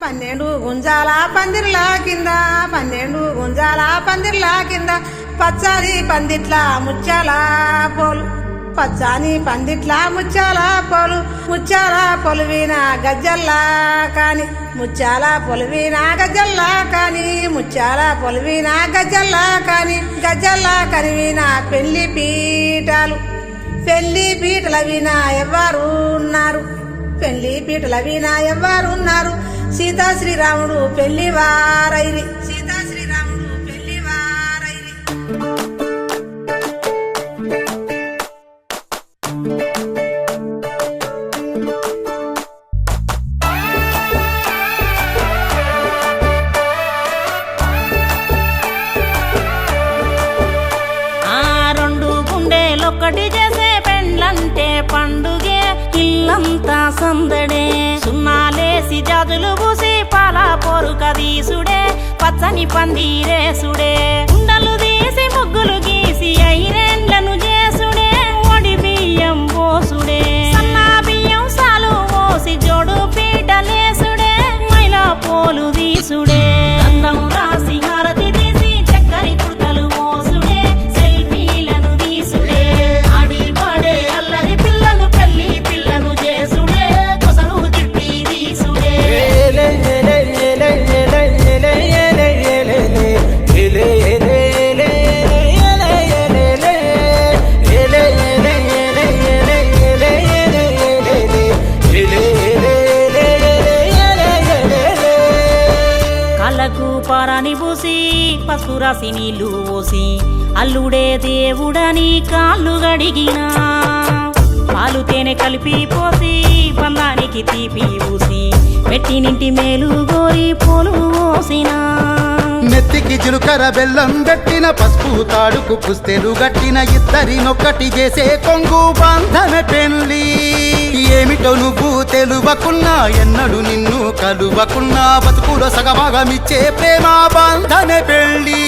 12 గుంజాల పందిర్ల కింద 12 గుంజాల పందిర్ల కింద పచ్చని పందిట్ల ముత్యాల పోలు పచ్చని పందిట్ల ముత్యాల పోలు ముత్యాల పొలివిన గజ్జల్లా కాని ముత్యాల పొలివిన గజ్జల్లా కాని ముత్యాల పొలివిన గజ్జల్లా కాని గజ్జల్లా కనివిన పెళ్లి పీటలు వినా ఎవరు ఉన్నారు పెళ్లి పీటల వినా ఎవరు ఉన్నారు సీతా శ్రీరాముడు పెళ్లి వారైరి సీతా శ్రీరాముడు పెళ్లి వారైరి రెండు గుండెలొక్కటి చేసే పెండ్లంటే పండుగే ఇల్లంతా సందడే సున్నాలేసి జాజులు పూసి పాల పొరుక దీసుడే పచ్చని పందిరేసుడే ఉండలు తీసి ముగ్గులు గీసి ఐరెండ్లను చేసుడే ఒడి బియ్యం పోసుడే సన్నా బియ్యం సాలు పోసి జోడు పీటలేసుడే మైలా పోలు దీసుడే గంధం రాసి హారతి తీసి చక్కరి కుర్తలు మోసుడే సెల్ఫీలను తీసుడే ఆడి పాడే అల్లరి పిల్లలు పెళ్లి పిల్లను చేసుడే కొసలు తిట్టి తీసుడే కళ్ళకు పారాని పూసి పసుపు రాసి నీళ్లు పోసి అల్లుడే దేవుడని కాళ్ళు గడిగినా పాలు తేనె కలిపి పోసి పందానికి తీపి పూసి పెట్టినింటి మేలు గోరి పోలు పోసినా నెత్తికి జిలుకర బెల్లం గట్టిన పసుపు తాడుకు పుస్తెలు గట్టిన ఇద్దరినొక్కటి చేసే కొంగు బంధమే పెళ్లి ఏమిటో నువ్వు తెలువకున్నా ఎన్నడు నిన్ను కలువకున్నా బతుకులో సగభాగమిచ్చే ప్రేమ బంధమే పెళ్లి